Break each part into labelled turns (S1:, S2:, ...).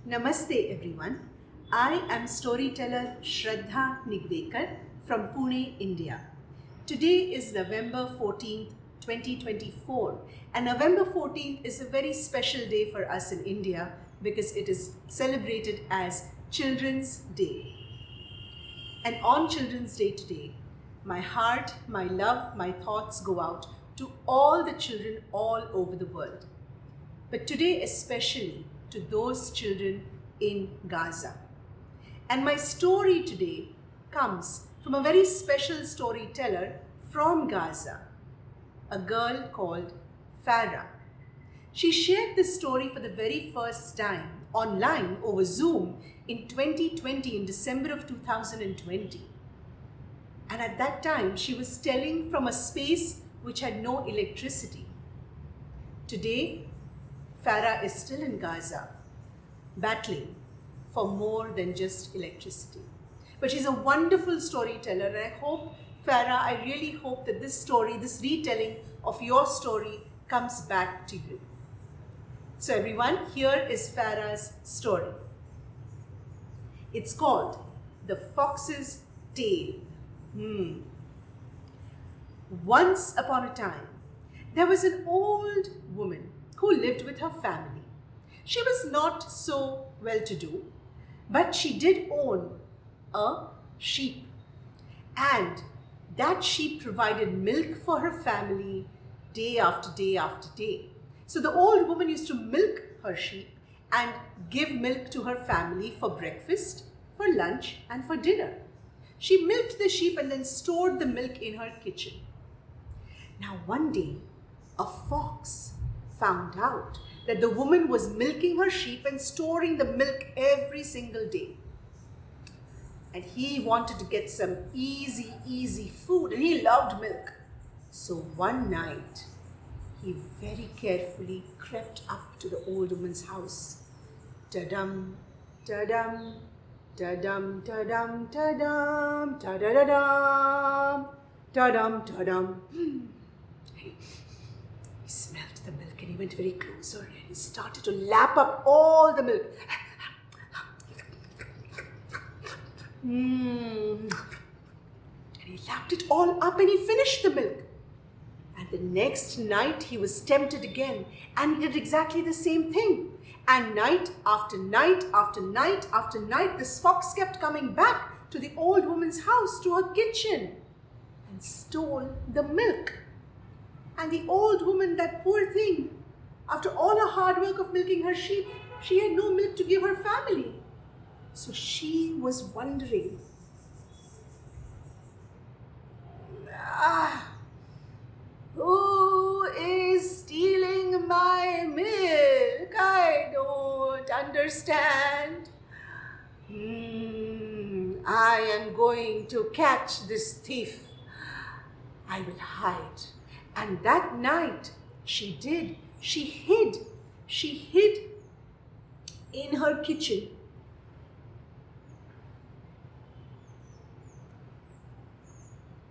S1: Namaste everyone. I am storyteller Shraddha Nigvekar from Pune, India. Today is November 14th, 2024, and November 14th is a very special day for us in India because it is celebrated as Children's Day. And on Children's Day today, my heart, my love, my thoughts go out to all the children all over the world. But today especially to those children in Gaza. And my story today comes from a very special storyteller from Gaza, a girl called Farah. She shared this story for the very first time online over Zoom in 2020, in December of 2020. And at that time, she was telling from a space which had no electricity. Today, Farah is still in Gaza, battling for more than just electricity. But she's a wonderful storyteller, and I hope, Farah, I really hope that this story, this retelling of your story comes back to you. So everyone, here is Farah's story. It's called The Fox's Tale. Once upon a time, there was an old woman who lived with her family. She was not so well-to-do, but she did own a sheep. And that sheep provided milk for her family day after day after day. So the old woman used to milk her sheep and give milk to her family for breakfast, for lunch, and for dinner. She milked the sheep and then stored the milk in her kitchen. Now one day, a fox found out that the woman was milking her sheep and storing the milk every single day. And he wanted to get some easy food, and he loved milk. So one night, he very carefully crept up to the old woman's house. Ta-dum, ta-dum, ta-dum, ta-dum, ta-dum, ta-da-da-dum, ta-dum, ta-dum. He smelled the milk and he went very closer and he started to lap up all the milk. And he lapped it all up and he finished the milk. And the next night he was tempted again and he did exactly the same thing. And night after night after night after night, this fox kept coming back to the old woman's house, to her kitchen, and stole the milk. And the old woman, that poor thing, after all her hard work of milking her sheep, she had no milk to give her family. So she was wondering, who is stealing my milk? I don't understand. I am going to catch this thief. I will hide. And that night she did. She hid. She hid in her kitchen.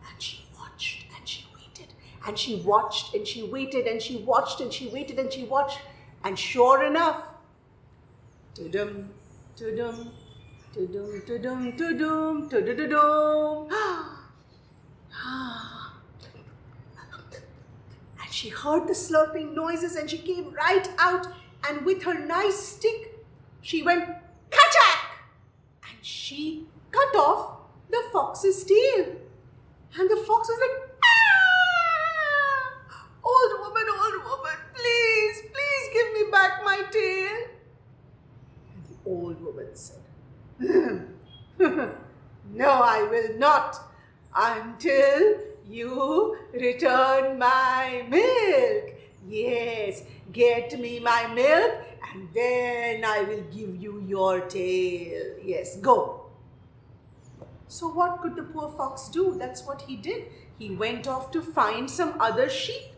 S1: And she watched and she waited. And she watched and she waited and she watched and she waited and she watched. And sure enough, ta-dum, ta-dum, ta-dum, ta-dum, ta-dum, ta-da-da-dum. She heard the slurping noises and she came right out, and with her nice stick, she went ka-chak, and she cut off the fox's tail. And the fox was like, old woman, please give me back my tail. And the old woman said, no, I will not until you return my milk. Yes, get me my milk and then I will give you your tail. Yes, go. So what could the poor fox do? That's what he did. He went off to find some other sheep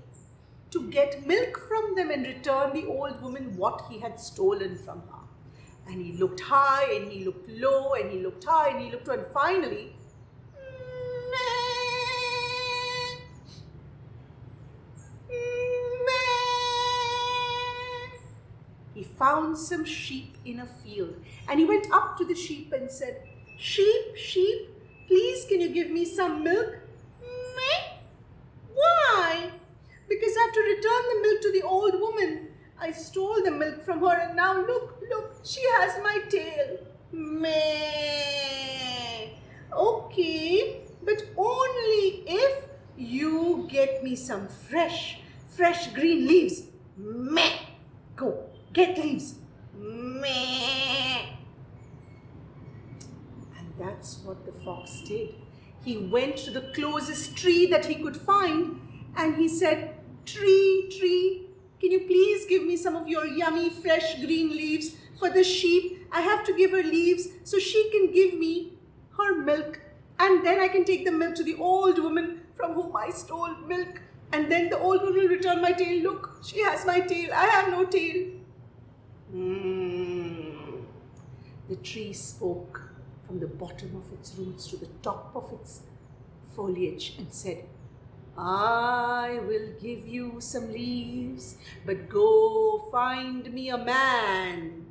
S1: to get milk from them and return the old woman what he had stolen from her. And he looked high and he looked low and he looked high and he looked low, and finally, he found some sheep in a field. And he went up to the sheep and said, "Sheep, sheep, please can you give me some milk?" "Meh." "Why?" "Because I have to return the milk to the old woman. I stole the milk from her and now look, she has my tail." "Meh." "Okay, but only if you get me some fresh green leaves." "Meh." "Go, get leaves." "Meh." And that's what the fox did. He went to the closest tree that he could find and he said, "Tree, tree, can you please give me some of your yummy fresh green leaves for the sheep? I have to give her leaves so she can give me her milk. And then I can take the milk to the old woman from whom I stole milk. And then the old woman will return my tail. Look, she has my tail. I have no tail." The tree spoke from the bottom of its roots to the top of its foliage and said, "I will give you some leaves, but go find me a man."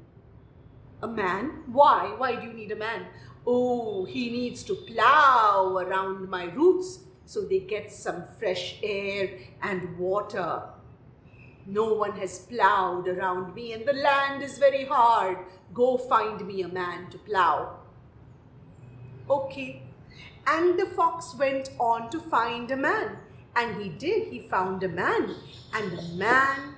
S1: "A man? Why? Why do you need a man?" "Oh, he needs to plow around my roots so they get some fresh air and water. No one has plowed around me and the land is very hard. Go find me a man to plow." Okay. And the fox went on to find a man. And he did. He found a man. And the man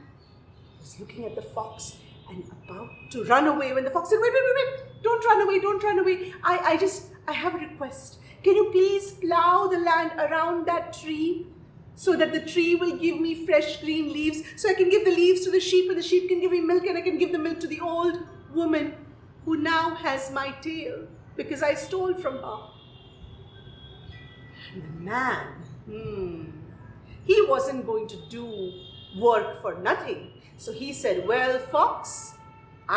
S1: was looking at the fox and about to run away when the fox said, "Wait, wait, wait, wait. Don't run away, don't run away. I have a request. Can you please plow the land around that tree so that the tree will give me fresh green leaves so I can give the leaves to the sheep and the sheep can give me milk and I can give the milk to the old woman who now has my tail because I stole from her." And the man, he wasn't going to do work for nothing. So he said, "Well, fox,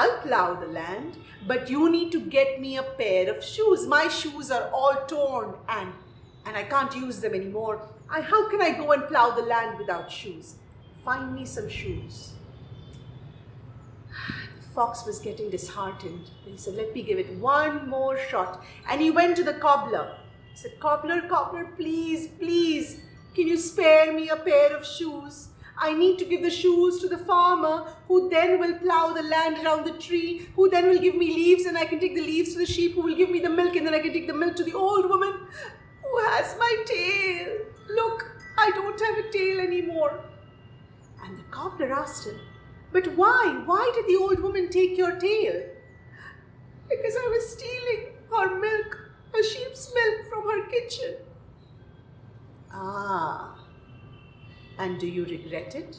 S1: I'll plow the land, but you need to get me a pair of shoes. My shoes are all torn and I can't use them anymore. How can I go and plow the land without shoes? Find me some shoes." The fox was getting disheartened. He said, "Let me give it one more shot." And he went to the cobbler. He said, "Cobbler, cobbler, please, please, can you spare me a pair of shoes? I need to give the shoes to the farmer who then will plow the land around the tree, who then will give me leaves and I can take the leaves to the sheep who will give me the milk and then I can take the milk to the old woman who has my tail. Look, I don't have a tail anymore." And the cobbler asked him, "But why? Why did the old woman take your tail?" "Because I was stealing her milk, her sheep's milk from her kitchen." "Ah. And do you regret it?"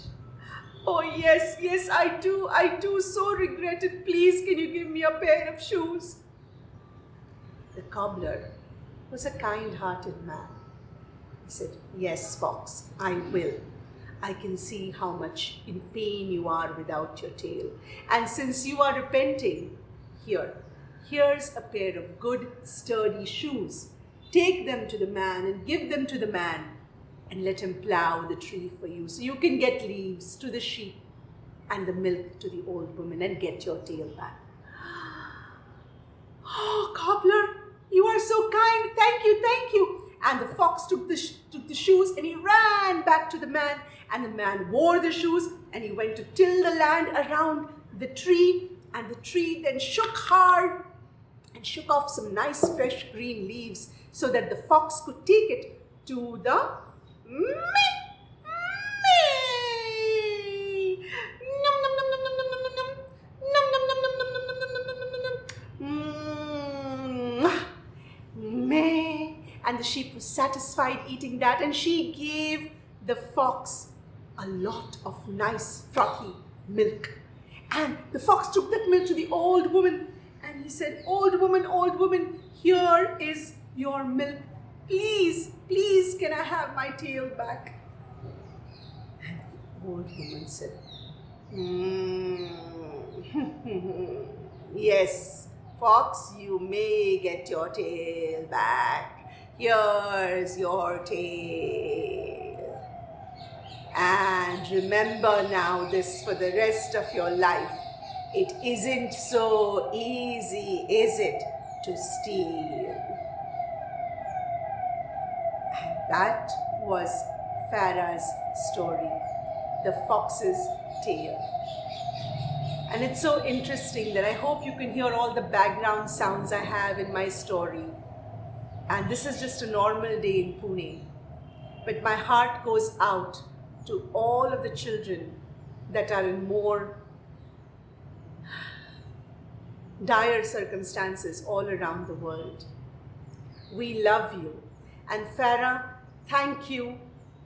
S1: "Oh, yes, yes, I do. I do so regret it. Please, can you give me a pair of shoes?" The cobbler was a kind-hearted man. He said, "Yes, fox, I will. I can see how much in pain you are without your tail. And since you are repenting, here's a pair of good, sturdy shoes. Take them to the man and give them to the man and let him plow the tree for you so you can get leaves to the sheep and the milk to the old woman and get your tail back." "Oh, cobbler, you are so kind. Thank you, thank you." And the fox took the shoes and he ran back to the man. And the man wore the shoes and he went to till the land around the tree. And the tree then shook hard and shook off some nice fresh green leaves so that the fox could take it to the and the sheep was satisfied eating that and she gave the fox a lot of nice frothy milk. And the fox took that milk to the old woman and he said, old woman, here is your milk. Please, please, can I have my tail back?" And the old woman said, "Yes, fox, you may get your tail back. Here's your tail. And remember now this for the rest of your life. It isn't so easy, is it, to steal? And that was Farah's story, The Fox's Tale. And it's so interesting that I hope you can hear all the background sounds I have in my story. And this is just a normal day in Pune. But my heart goes out to all of the children that are in more dire circumstances all around the world. We love you. And Farah, thank you.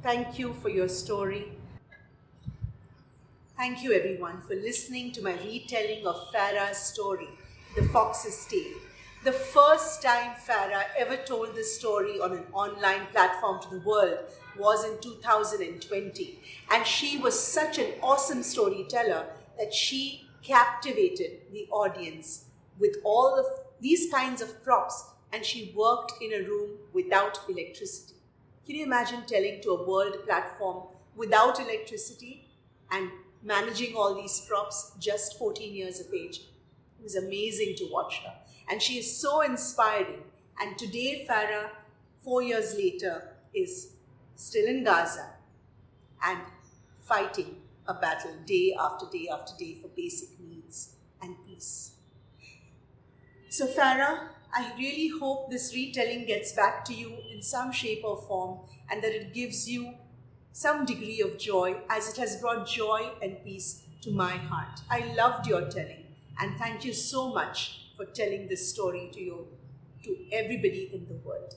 S1: Thank you for your story. Thank you everyone for listening to my retelling of Farah's story, The Fox's Tale. The first time Farah ever told this story on an online platform to the world was in 2020. And she was such an awesome storyteller that she captivated the audience with all of these kinds of props, and she worked in a room without electricity. Can you imagine telling to a world platform without electricity and managing all these props, just 14 years of age? It was amazing to watch her. And she is so inspiring. And today, Farah, 4 years later, is still in Gaza and fighting a battle day after day after day for basic needs and peace. So Farah, I really hope this retelling gets back to you in some shape or form, and that it gives you some degree of joy, as it has brought joy and peace to my heart. I loved your telling, and thank you so much for telling this story to everybody in the world.